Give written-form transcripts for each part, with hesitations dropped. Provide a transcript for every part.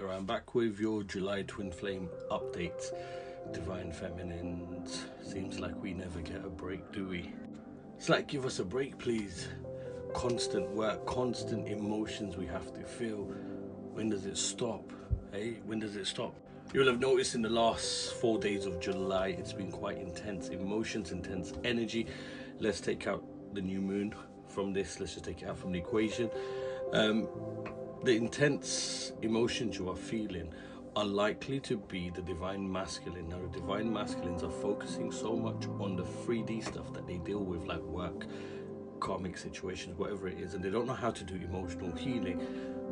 Here I'm back with your July twin flame updates. Divine feminines, seems like we never get a break, do we? It's like, give us a break please. Constant work, constant emotions we have to feel. When does it stop? Hey, when does it stop? You'll have noticed in the last 4 days of July it's been quite intense emotions, intense energy. Let's take out the new moon from this. Let's just take it out from the equation. The intense emotions you are feeling are likely to be the divine masculine. Now, the divine masculines are focusing so much on the 3D stuff that they deal with, like work, karmic situations, whatever it is, and they don't know how to do emotional healing.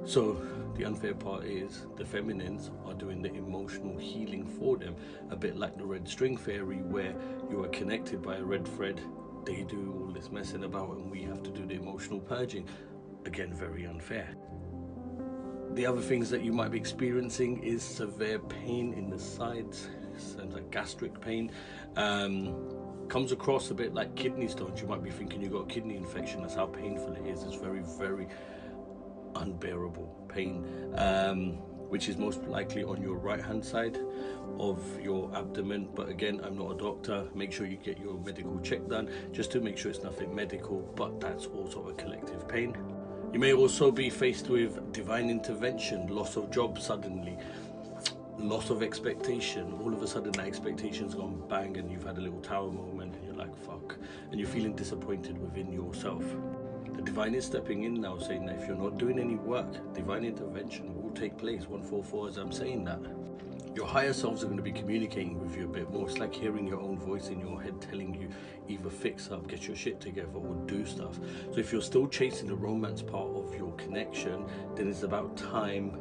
So the unfair part is the feminines are doing the emotional healing for them, a bit like the red string fairy, where you are connected by a red thread. They do all this messing about and we have to do the emotional purging. Again, very unfair. The other things that you might be experiencing is severe pain in the sides, sounds like gastric pain. Comes across a bit like kidney stones. You might be thinking you've got a kidney infection. That's how painful it is. It's very, very unbearable pain, which is most likely on your right hand side of your abdomen. But again, I'm not a doctor. Make sure you get your medical check done just to make sure it's nothing medical, but that's also a collective pain. You may also be faced with divine intervention, loss of job suddenly, loss of expectation. All of a sudden that expectation's gone bang and you've had a little tower moment and you're like, fuck, and you're feeling disappointed within yourself. The divine is stepping in now, saying that if you're not doing any work, divine intervention will take place. 144 as I'm saying that. Your higher selves are going to be communicating with you a bit more. It's like hearing your own voice in your head telling you either fix up, get your shit together, or do stuff. So if you're still chasing the romance part of your connection, then it's about time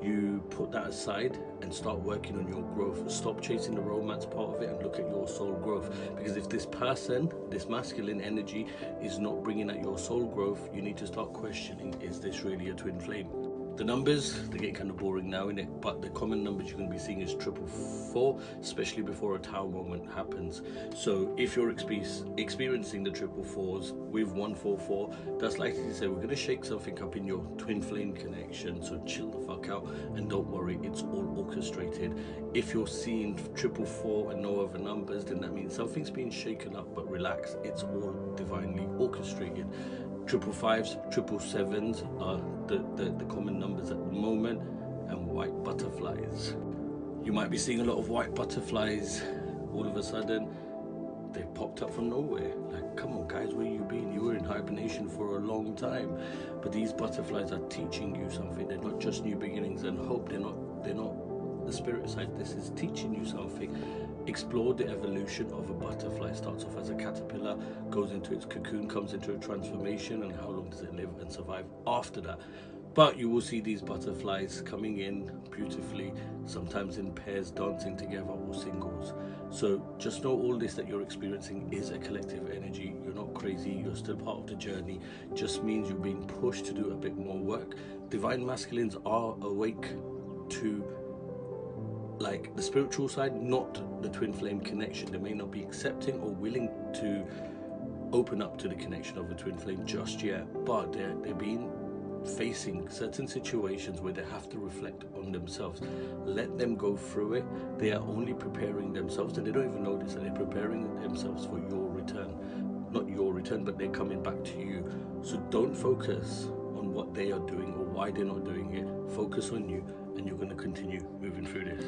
you put that aside and start working on your growth. Stop chasing the romance part of it and look at your soul growth. Because if this person, this masculine energy, is not bringing out your soul growth, you need to start questioning, is this really a twin flame? The numbers, they get kind of boring now, innit? But the common numbers you're going to be seeing is 444, especially before a tower moment happens. So if you're experiencing the 444s with 144, that's likely to say we're going to shake something up in your twin flame connection. So chill the fuck out and don't worry, it's all orchestrated. If you're seeing 444 and no other numbers, then that means something's being shaken up, but relax, it's all divinely orchestrated. 555s, 777s are the common numbers at the moment, and white butterflies. You might be seeing a lot of white butterflies. All of a sudden, they popped up from nowhere. Like, come on guys, where you been? You were in hibernation for a long time. But these butterflies are teaching you something. They're not just new beginnings and hope. They're not the spirit side. This is teaching you something. Explore the evolution of a butterfly. Starts off as a caterpillar, goes into its cocoon, comes into a transformation, and how long does it live and survive after that. But you will see these butterflies coming in beautifully, sometimes in pairs, dancing together, or singles. So just know all this that you're experiencing is a collective energy. You're not crazy, you're still part of the journey. Just means you're being pushed to do a bit more work. Divine masculines are awake to like the spiritual side, not the twin flame connection. They may not be accepting or willing to open up to the connection of a twin flame just yet, but they're being facing certain situations where they have to reflect on themselves. Let them go through it. They are only preparing themselves, and they don't even notice that they're preparing themselves for your return. Not your return, but they're coming back to you. So don't focus on what they are doing or why they're not doing it. Focus on you, and you're going to continue moving through this.